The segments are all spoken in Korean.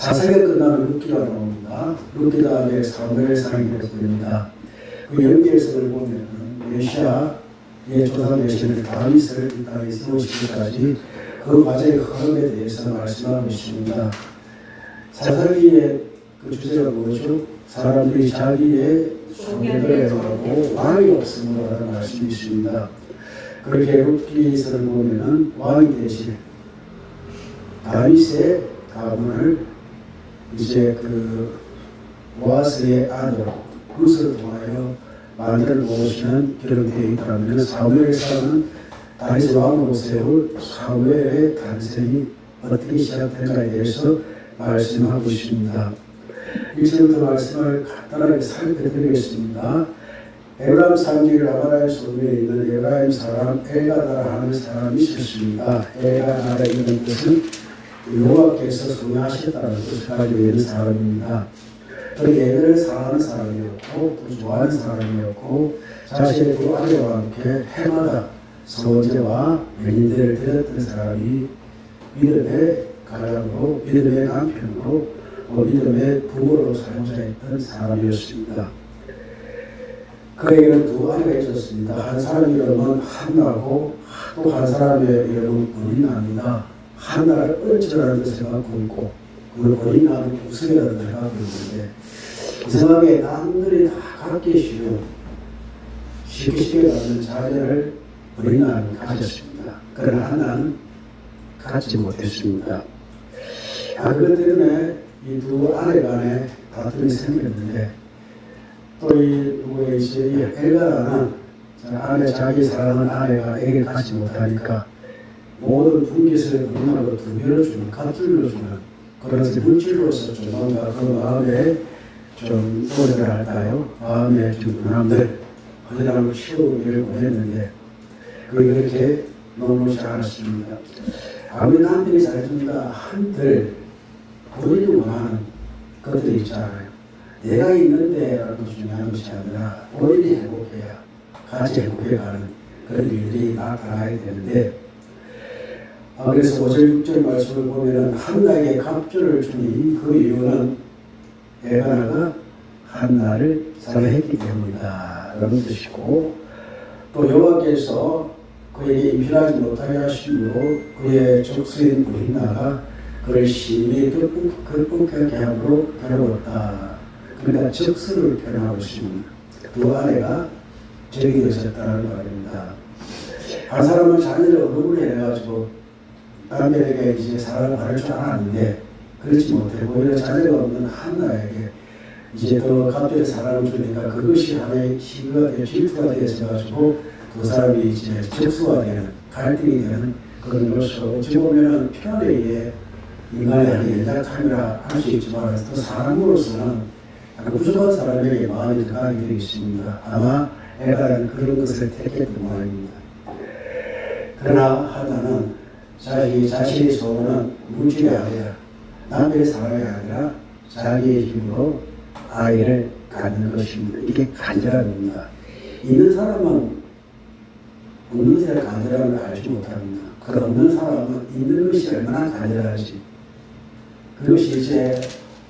자세하게 끝나는 룻기가 나옵니다. 룻기 다음에 사무엘상이 되어집니다. 그 연결성을 보면 메시아의 조상 되시는 다윗을 이 땅에 세우시기까지 그 과정의 흐름에 대해서 말씀하고 있습니다. 사사기의 그 주제가 뭐죠? 사람들이 자기의 소견대로 하고 왕이 없음으로 하는 말씀이 있습니다. 그렇게 룻기서를 보면은 왕이 되실 다윗의 가문을 이제 그 보아스의 아들 룻을 통하여 만들어 놓으시는 기록되어 있다면 사무엘상은 다윗 왕으로 세울 사무엘의 탄생이 어떻게 시작된가에 대해서 말씀하고 있습니다. 이제부터 말씀을 간단하게 살펴드리겠습니다. 에브라임 산지 라마라의 소리에 있는 에브라임 사람 엘가다라 하는 사람이 있었습니다. 엘가다라 이런 뜻은 여호와께서 소유하셨다는 뜻을 가지고 있는 사람입니다. 그 예배를 사랑하는 사람이었고 또 좋아하는 사람이었고 자신의 두 아내와 함께 해마다 소제와 명인대를 드렸던 사람이 믿음의 가장으로 믿음의 남편으로 믿음의 부모로 사용자였던 사람이었습니다. 그에게는 두 아내가 있었습니다. 한 사람 이름은 한나고 또 한 사람의 이름은 고린나입니다. 한나를 은처라는 뜻을 갖고 있고 그 고린나는 우승이라는 뜻을 갖고 있는데 이상하게 남들이 다 갖기 쉬운 쉽게 갖는 자녀를 고린나는 가졌습니다. 그러나 한나는 갖지 못했습니다. 그것 때문에 이 두 아내 간에 다툼이 생겼는데 또 이 누구의 이제 엘가라는 아내 자기 사랑하는 아내가 애를 갖지 못하니까 모든 분깃을 고린나로 두 배로 주는 값줄로 주는 그런 물질로서 좀 뭔가 그 마음에 좀 노력을 할까요? 마음에 좀 분함들 허전함을 채우기를 원했는데 그게 그렇게 너무 잘했습니다. 아무리 남편이 잘해준다 한들 본인이 원하는 것들이 있잖아요. 내가 있는데 라는 것이 중요한 것이 아니라 본인이 행복해야 같이 행복해가는 그런 일들이 나타나야 되는데 그래서 5절 6절 말씀을 보면 한나에게 갑주를 주니 그 이유는 엘가나가 한나를 사랑했기 때문이다 라는 뜻이고 또 여호와께서 그에게 임신하지 못하게 하심으로 그의 족수인 고린나가 그를 심히 극복하게 함으로 괴로웠다. 그러니까 적수를 표현하고 있습니다. 두 아내가 적이 되셨다는 말입니다. 한 사람은 자녀를 어려움을 해가지고 남편에게 이제 사랑을 받을 줄 알았는데 그렇지 못하고 오히려 자녀가 없는 한나에게 이제 더 갑자기 사랑을 주니까 그것이 하나의 시기가 되어 질투가 되어져가지고 두 사람이 이제 적수가 되는 갈등이 되는 그런 요소. 어찌 보면은 편에 의해 인간의 하는 연약함이라 할 수 있지만 또 사람으로서는 부족한 사람에게 마음이 들어가게 되어 있습니다. 아마 엘가는 그런 것을 택했던 모양입니다. 그러나 하나는 자신의 소원은 물질이 아니라 남의 사랑이 아니라 자기의 힘으로 아이를 갖는 것입니다. 이게 간절함입니다. 있는 사람은 없는 것을 간절함을 알지 못합니다. 그 없는 사람은 있는 것이 얼마나 간절한지 그것이 이제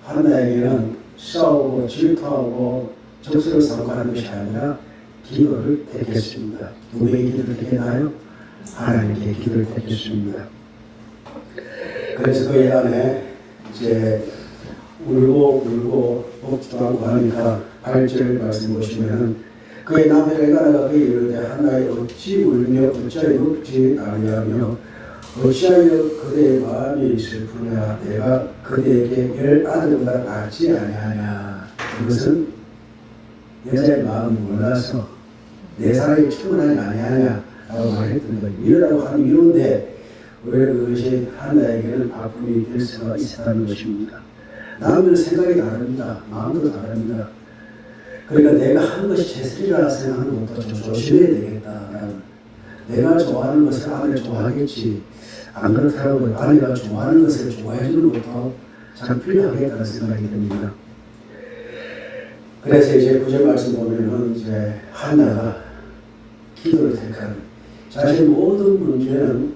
한나에게는 싸우고 질투하고 적수를 삼고하는 것이 아니라 기도를 택했습니다. 누구의 기도를 택했나요? 하나님께 기도를 택했습니다. 그래서 그의 안에 이제 울고 먹지도 않고 하니까 8절 말씀 보시면은 그의 남편 엘가나가 그에게 이르되 한나의 어찌 울며 어찌하여 눕지 아니하며 어찌하여 그대의 마음이 슬프냐 내가 그대에게 10 아들보다 낫지 아니하냐. 이것은 여자의 마음을 몰라서 내 사랑이 충분하지 아니하냐 라고 말했던 거예요. 이러라고 하는 이유인데 왜 그것이 한나에게는 아픔이 될 수가 있었다는 것입니다. 남은 생각이 다릅니다. 마음도 다릅니다. 그러니까 내가 하는 것이 제스리라 생각하는 것도 좀 조심해야 되겠다라는, 내가 좋아하는 것을 아내가 좋아하겠지, 안 그렇다고 아내가 좋아하는 것을 좋아해 주는 것도 참 필요하겠다는 생각이 듭니다. 그래서 이제 9절 말씀 보면은 이제 한나가 기도를 택한, 자신의 모든 문제는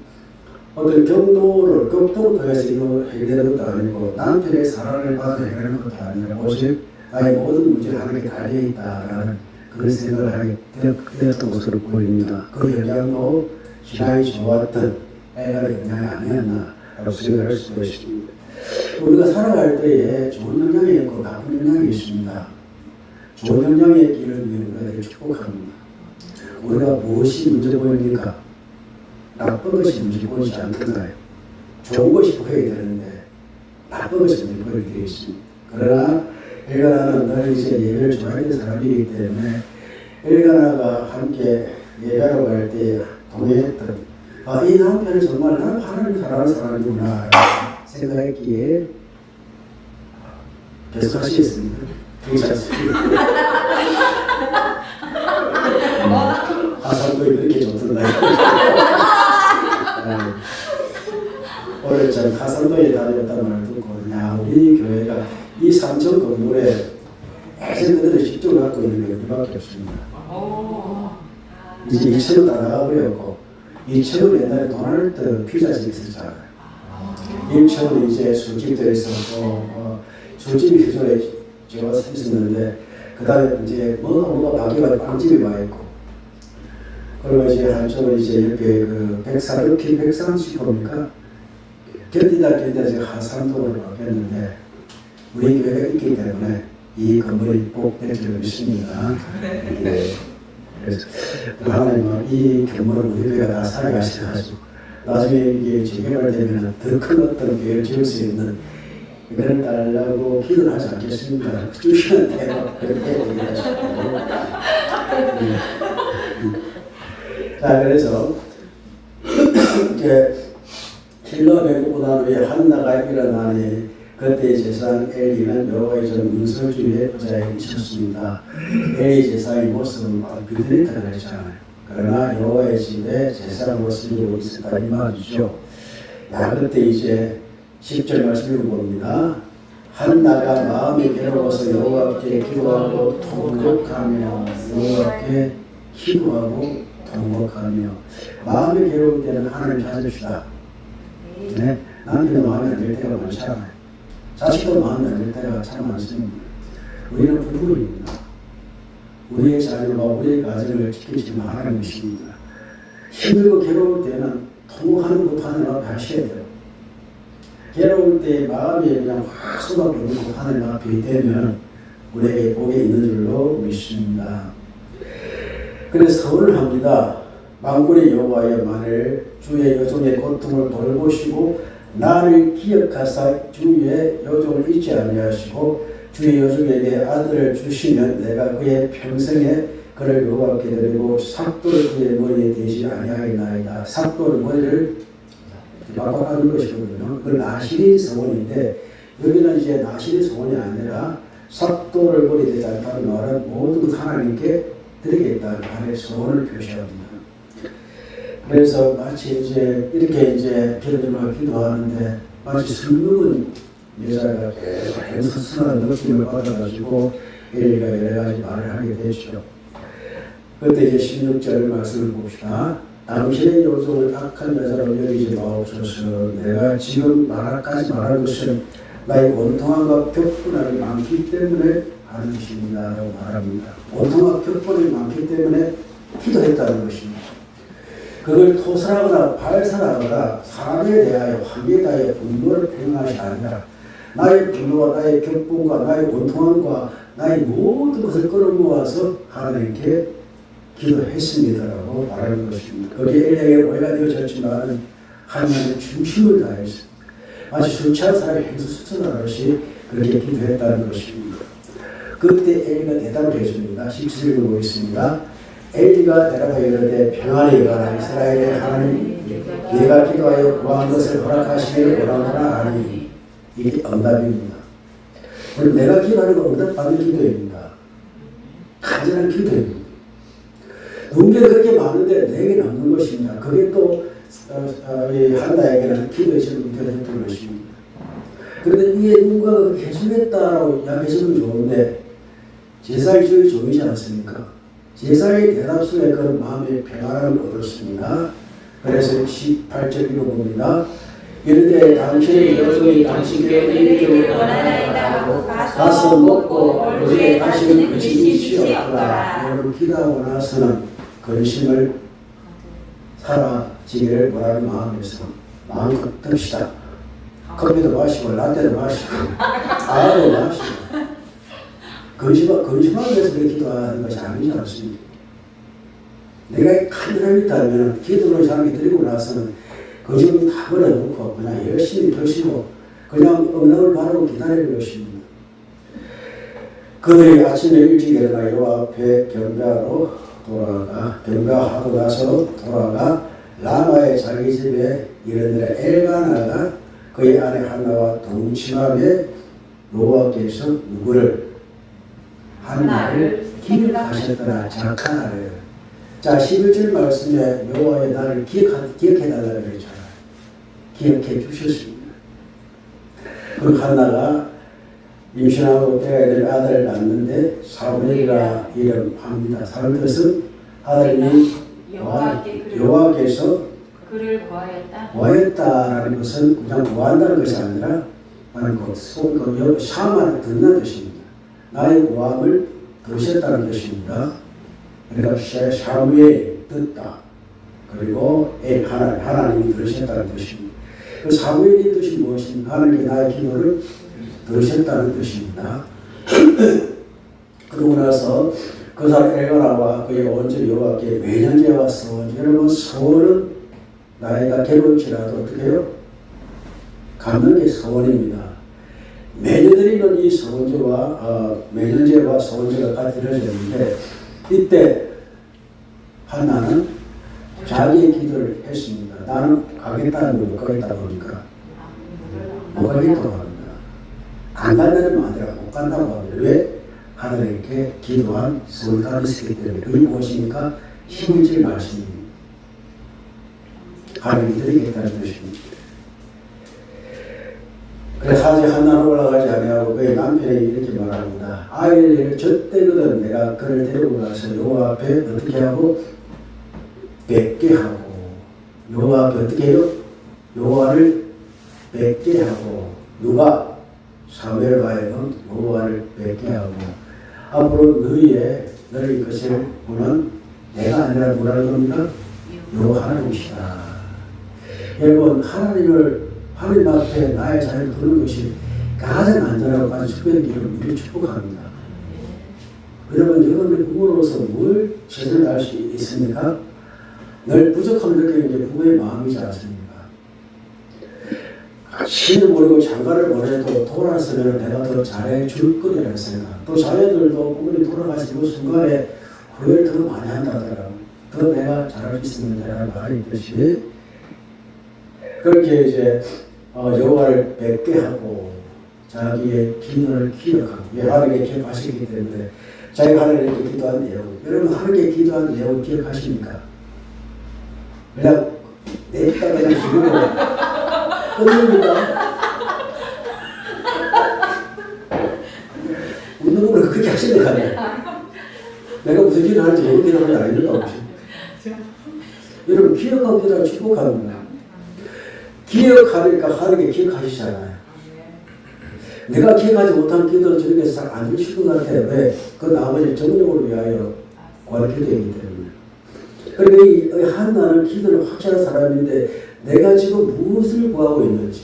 어떤 경도를 극도로 통해서 이거 해결되는 것도 아니고 남편의 사랑을 받아 해결하는 것도 아니라 오직 나의 모든 문제가 하나님께 달려있다라는 그런 생각을 하게 되었던 것으로 보입니다. 그 영향도 시간이 좋았던 애가 영향이 아니었나라고 생각할 수가 있습니다. 우리가 살아갈 때에 좋은 영향이 있고 나쁜 영향이 있습니다. 좋은 영향의 길을 위해 우리가 축복합니다. 우리가 무엇이 문제 보입니까? 나쁜 것이 문제 보이지 않던가요? 좋은 것이 보여야 되는데 나쁜 것이 문제 보이게 되어 있습니다. 그러나 엘가나는 늘 이제 예배를 좋아하는 사람이기 때문에 엘가나가 함께 예배하러 갈 때 동행했던 이 남편은 정말 나는 하나님을 사랑하는 사람이구나 생각했기에 계속 하시겠습니다. 괜찮습니다. 가산도에 그렇게 좋던가요? 오늘 전 가산도에 다녔다는 말을 듣고 우리 교회가 이 3층 건물에 레전드들을 직접 갖고 있는 게 우리밖에 없습니다. 이제 2층은 다 나가버렸고 2층은 옛날에 도널드 피자집이 있었잖아요. 1층은 이제 술집도 있었고 술집이 기존에 제가 있었는데 그 다음에 이제 뭐가 바뀌어가지고 빵집이 와 있고 그리고 이제 한쪽은 이제 이렇게 그 백삼십호입니까? 견디다 지금 하산도로 바뀌었는데 우리 교회가 있기 때문에 이 건물이 꼭 될 줄 믿습니다. 네. 그래서 하나님은 이 건물을 우리 교회가 다 살게 하셔가지고 나중에 이게 재개발되면 더 큰 어떤 교회를 지을 수 있는 이걸 달라고 기도를 하지 않겠습니까? 주시는 대로 그렇게 얘기하시고 자 그래서 이제 실로 백보다는 왜 한나가 일어나니 그때 제사장 엘리는 여호와의 전 문설주에 의자에 미쳤습니다. 엘리 제사장의 모습은 비드리타가 그랬잖아요. 그러나 여호와의 집에 제사장 모습으로 있었다 이 말이죠. 그때 이제 10절 말씀 읽어봅니다. 한나가 마음이 괴로워서 여호와께 기도하고 통곡하며 여호와께 기도하고 통곡하며 마음이 괴로울 때는 하나님 찾읍시다. 네, 남편도 마음에 안 들 때가 많잖아요. 자식도 마음에 안 들 때가 참 많습니다. 우리는 부부입니다. 우리의 자녀와 우리의 가정을 지키시는 하나님이십니다. 힘들고 괴로울 때는 통곡하는 것도 하나님 앞에 하셔야 돼요. 괴로울 때 마음이 그냥 확 쏟아부는 하나님 앞에 되면 우리에게 복이 있는 줄로 믿습니다. 그래서 서원을 합니다. 만군의 여호와여 만일 주의 여종의 고통을 돌보시고 나를 기억하사 주의 여종을 잊지 아니하시고 주의 여종에게 아들을 주시면 내가 그의 평생에 그를 여호와께 드리고 삭도를 그의 머리에 대지 아니하겠나이다. 삭도를 머리를 바꿔가는 것이거든요. 그건 나실의 소원인데 여기는 이제 나실의 소원이 아니라 삭도를 머리에 대지 않다는 말은 모든 것 하나님께 드리겠다는 하나님의 소원을 표시합니다. 그래서 마치 이제 이렇게 이제 기도를 기도하는데 마치 슬픔은 여자가 계속 선한 느낌을 받아가지고 엘리가 여러 가지 말을 하게 되죠. 그때 이제 16절 말씀을 봅시다. 당신의 요종을 악한 여자로 여기지 마옵소서. 내가 지금 말까지 말할 것은 나의 원통함과 격분함이 많기 때문에 하는 것입니다. 라고 말합니다. 원통함과 격분함이 많기 때문에 기도했다는 것입니다. 그걸 토설하거나 발설하거나 사람에 대하여 환경에 대하여 분노를 표현한 것이 아니라 나의 분노와 나의 격분과 나의 원통함과 나의 모든 것을 끌어모아서 하나님께 기도했습니다라고 말하는 것입니다. 거기에 엘리에게 오해가 되어졌지만 하나님의 중심을 다해서 마치 술 취한 사람이 행수수천하듯이 그렇게 기도했다는 것입니다. 그때 엘리가 대답을 해줍니다. 17절 보겠습니다. 엘리가 대답하여 이르되 평안히 가라. 이스라엘의 하나님 네가 기도하여 구한 것을 허락하시기를 원하노라 하니 이게 응답입니다. 내가 기도하는 건 응답받는 기도입니다. 간절한 기도입니다. 문제가 그렇게 많은데 내게 남는 것입니다. 그게 또 한나에게는 기도의 제목이 되었던 것입니다. 그런데 이게 누군가가 해주겠다라고 이야기해주면 좋은데 제사의 주의 조이지 않습니까? 제사의 대답 속에 그런 마음의 평안을 얻었습니다. 그래서 18절 읽어봅니다. 이르되 당신의 여종이 당신께 이르기를 원하나이다 하고 가서 먹고 얼굴에 다시는 그 짐이 쉬었더라. 여러분 기도하고 나서는 근심을 사라지기를 원하는 마음에서 마음껏 듭시다. 커피도 마시고 라떼도 마시고 아도 마시고 근심하기 위해서 그렇게 기도하는 것이 아니지 않습니다. 내가 큰 힘이 있다면 기도를 사람이 드리고 나서는 근심을 다 버려놓고 그냥 열심히 드시고 그냥 응답을 바라고 기다리는 것입니다. 그들이 아침에 일찍 일어나 여호와 앞에 경배하고 나서 돌아가 라마의 자기 집에 이르니라. 엘가나가 그의 아내 한나와 동침함에 여호와께서 누구를? 한나를 기억하셨더라. 작하나를. 자, 11절 말씀에 여호와의 나를 기억해달라고 그랬잖아요. 기억해 주셨습니다. 그 한나가 임신하고 때가 될 아들을 낳는데 사무엘이라 이름합니다. 사무엘 뜻은 아들이 여호와께서 그를 구하였다라는 것은 그냥 구한다는 것이 아니라 샤마를 듣는 뜻입니다. 나의 구함을 들으셨다는 뜻입니다. 그러니까 사무엘이 듣다. 그리고 하나님이 들으셨다는 뜻입니다. 그 사무엘의 뜻이 무엇입니까? 하나님께 나의 기도를 들으셨다는 뜻입니다. 그러고 나서 그 사람 엘가나와 그의 온전히 여호와께 매년제와 서원. 여러분 서원은 나이가 괴로울지라도 어떻게 해요? 갚는 게 서원입니다. 매년 드리는 이 서원제와 매년제와 서원제가 같이 드려졌는데 이때 한나는 자기의 기도를 했습니다. 나는 가겠다는 못 가겠다 보니까 못 가겠다고 합니다. 안 간다는 말 아니라 못 간다고 합니다. 왜? 하나님께 기도한 서울답이 있기 때문에. 그게 무엇입니까? 11절 말씀입니다. 하나님이 드리겠다는 것입니다. 그래서 아직 한나는 올라가지 아니하고 그의 남편이 이렇게 말합니다. 아이를 저때거든 내가 그를 데리고 가서 여호와 앞에 어떻게 하고 뵙게 하고 여호와 앞에 어떻게 해요? 여호와를 뵙게 하고 누가? 사무엘과 하여금 여호와를 뵙게 하고 앞으로 너희 것을 보는 내가 아니라 누구라는 겁니다? 여호와 하나님이시다. 여러분 하나님 앞에 나의 자리를 두는 것이 가장 안전하고 가장 특별한 길을 미리 축복합니다. 여러분 여러분의 부모로서 뭘 최선을 다할 수 있습니까? 늘 부족함을 느끼는 게 부모의 마음이지 않습니까? 신을 모르고 장가를 보내도 돌아서면 내가 더 잘해줄 거라는 생각. 또 자녀들도 부모님 돌아가신 그 순간에 후회를 더 많이 한다더라고요. 더 내가 잘할 수 있으면 되라는 말이 있듯이 그렇게 이제 여호와를 뵙게 하고 자기의 기도를 기억하고 하나님께 기억하시기 때문에 자기가 하나님께 기도한 내용, 여러분 하나님께 기도한 내용 기억하십니까? 그냥 내있다 그냥 기도를 끝냅니까? 웃는 걸 그렇게 하시는 거 아니에요? 내가 무슨 기도 하는지 모르는 기도하는 게 아닙니까? 여러분 기억하고 기도하고 축복합니다. 기억하니까 하나님께 기억하시잖아요. 내가 기억하지 못한 기도를 주님께서 잘 안 주실 것 같아요. 왜? 그건 아버지 정력을 위하여 구하는 기도이기 때문에. 그러니까 이 한나는 기도를 확실한 사람인데 내가 지금 무엇을 구하고 있는지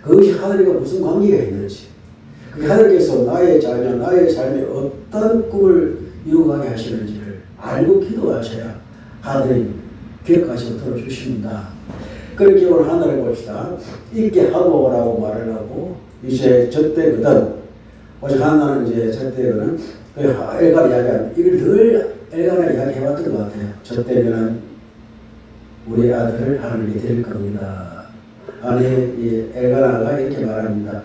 그것이 하나님과 무슨 관계가 있는지 그게 하나님께서 나의 자녀, 나의 삶에 어떤 꿈을 이루어가게 하시는지를 알고 기도하셔야 하나님 기억하시고 들어주십니다. 그렇게 오늘 하나를 봅시다. 읽게 하고 라고 말을 하고 이제 저때거든 오직 하나는 이제 저때거든 엘가나 이야기하는 이걸 늘 엘가나 이야기해왔던 것 같아요. 저때면은 우리 아들을 하나님께 드릴 겁니다. 아니 이 엘가나가 이렇게 말합니다.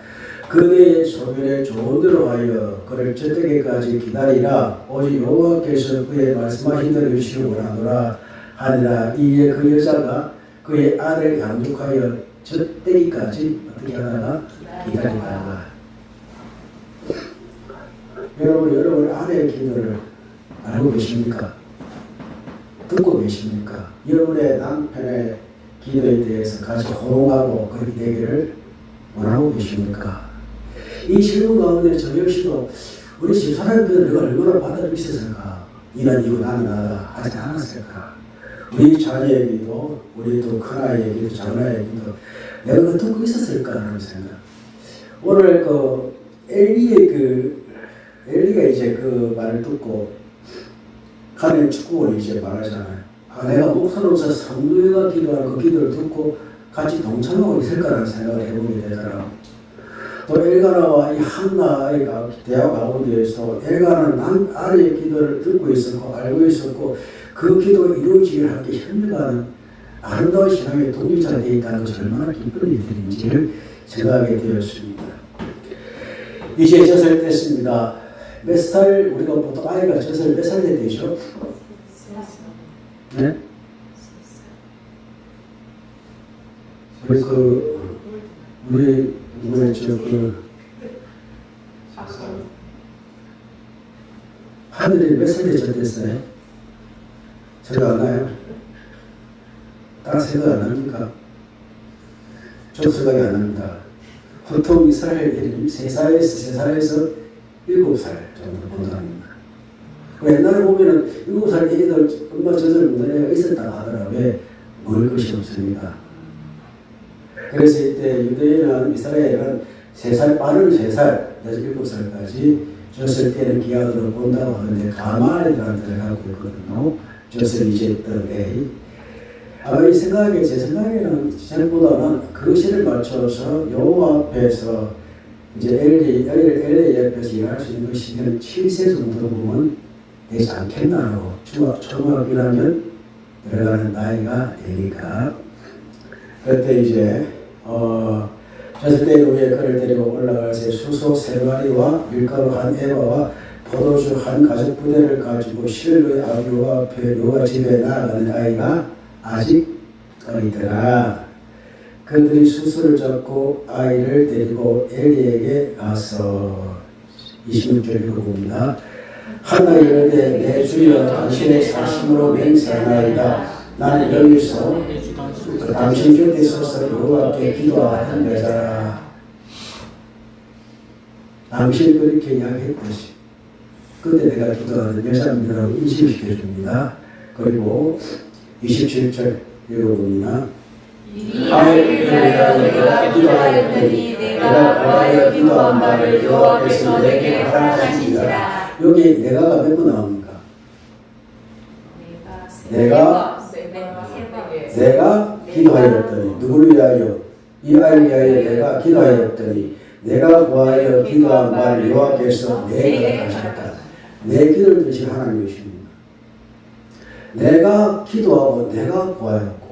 그대의 소견에 좋은 대로 하여 그를 저때까지 기다리라. 오직 여호와께서 그의 말씀하신 대로 이루시기 원하노라 하니라. 이에 그 여자가 그의 아들을 양육하여 저때기까지 어떻게 하다가 기다리다가 여러분 아내의 기도를 알고 계십니까? 듣고 계십니까? 여러분의 남편의 기도에 대해서 같이 호응하고 그렇게 되기를 원하고 계십니까? 이 질문 가운데 저 역시도 우리 집사람 기도를 내가 얼마나 받아들일 수 있을까? 이런 이유 나는 나다 하지 않았을까? 우리 자녀의 기도, 우리 또 큰아이의 기도, 작은아이의 기도 내가 그거 듣고 있었을까라는 생각. 오늘 엘리가 이제 그 말을 듣고 가는 축구를 이제 말하잖아요. 내가 목사로서 성도가 기도하는 그 기도를 듣고 같이 동참하고 있을까라는 생각을 해보게 되더라고요. 또 엘가나와 이 한나의 대화 가운데에서 엘가나는 아내의 기도를 듣고 있었고 알고 있었고 그 기도가 이루어지기를 함께 협력하는 아름다운 신앙의 동기자가 되어 있다는 것을 얼마나 기쁜 일들인지를 생각하게 되었습니다. 이제 젖을 뗐습니다. 몇 살, 우리가 보통 아이가 젖을 몇 살 때 되죠? 네? 우리 하늘이 몇 살 때 젖었어요? 제가 아나요? 딱 생각 안 합니까? 좀 생각이 안 납니다. 보통 이스라엘 애들이 3살에서 7살 정도 본답니다. 옛날에 보면은 7살 애들 엄마 젖을 묻는 애가 있었다고 하더라고요. 왜? 먹을 것이 없으니까. 그래서 이때 유대인은 이스라엘은 3살, 빠른 3살, 내서 7살까지 젖을 때는 기한으로 본다고 하는데 가마엘이라는 데를 갖고 있거든요. 젖을 이제 있던 애. 아마 이 생각에, 제 생각에는 전보다는 그 시를 맞춰서 여호와 앞에서 이제 엘리 앞에서 일할 수 있는 것이 한 7세 정도 보면 되지 않겠나라고. 초등학교 1학년 들어가는 나이가 되니까. 그때 이제, 젖을 때 위에 그를 데리고 올라가서 수소 3마리와 밀가루 한 에바와 포도주 한 가죽 부대를 가지고 실로의 아비와 앞에 여호와 집에 나아가는 아이가 아직 어리더라. 그들이 수소를 잡고 아이를 데리고 엘리에게 가서 26절 읽어봅니다. 하나 이르되 내 주여 당신의 사심으로 맹세하나이다. 나는 여기서 당신 곁에 서서 여호와께 기도하던 여자라. 당신이 그렇게 이야기했듯이 그때 내가 기도하던 여자입니다라고 인식시켜줍니다. 그리고 27절 읽어봅니다. 내가 기도하였더니 내가 구하여 기도한 바를 여호와께서 내게 허락하시니라. 여기 내가가 몇 번 나옵니까? 내가 기도하였더니 누구를 위하여? 이 아이를 위하여 내가 기도하였더니 내가 구하여 기도한 바를 여호와께서 내게 허락하셨다. 내 기도를 들으신 하나님이십니다. 내가 기도하고 내가 구하였고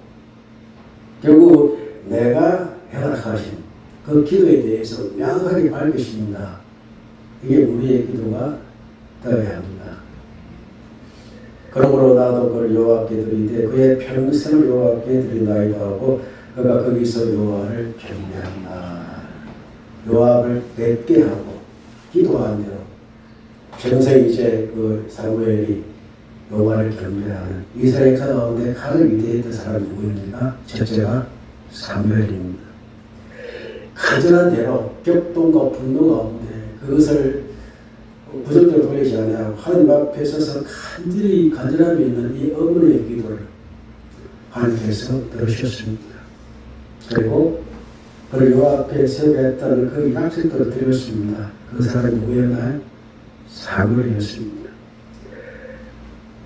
결국 내가 허락하신 그 기도에 대해서 명확하게 밝히십니다. 이게 우리의 기도가 되어야 합니다. 그러므로 나도 그를 여호와께 드리되 그의 평생을 여호와께 드린다이다 하고 그가 거기서 여호와를 경배한다. 여호와를 뵙게 하고 기도한 대로 평생 이제 그 사무엘이 여호와를 경배하는 이스라엘 가운데 가장 위대했던 사람이 누구입니까? 첫째가 사무엘입니다. 간절한 대로 격동과 분노 가운데 그것을 부정적으로 돌리지 않아요. 하나님 앞에 서서 간절함이 있는 이 어머니의 기도를 하나님께서 들으셨습니다. 그리고 그를 여호와 앞에 세배했다는 그 약속들을 드렸습니다. 그 사람이 누구였나요? 사무엘이었습니다.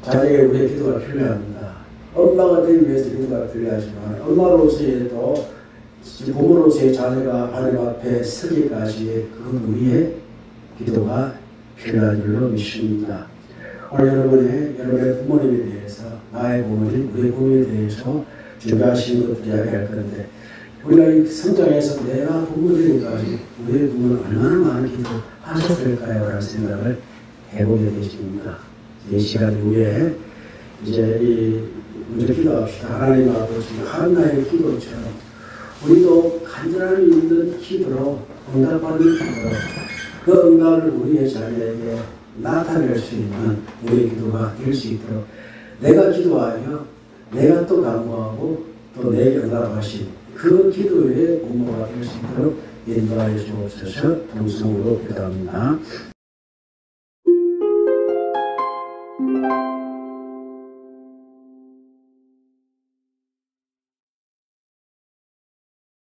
자녀에게 우리의 기도가 필요합니다. 엄마가 되기 위해서 기도가 필요하지만 엄마로서에도 부모로서의 자녀가 하나님 앞에 서기까지 그건 우리의 기도가 필요한 줄로 믿습니다. 오늘 여러분의 부모님에 대해서 나의 부모님, 우리 부모님에 대해서 준비하시는 것을 이야기할 건데 우리가 이 성장해서 내가 부모님까지 우리의 부모는 얼마나 많은 기도를 하셨을까요? 라는 생각을 해보게 되십니다. 이 시간 후에 이제 먼저 기도합시다. 하나님 아버지 한나의 기도처럼 우리도 간절함이 있는 기도로 응답받는 기도로 그 응답을 우리의 자녀에게 나타낼 수 있는 우리의 기도가 될 수 있도록 내가 기도하여 내가 또 간구하고 또 내게 응답하신 그 기도의 공모가 될 수 있도록 인도하여 주옵소서. 동성으로 기도합니다.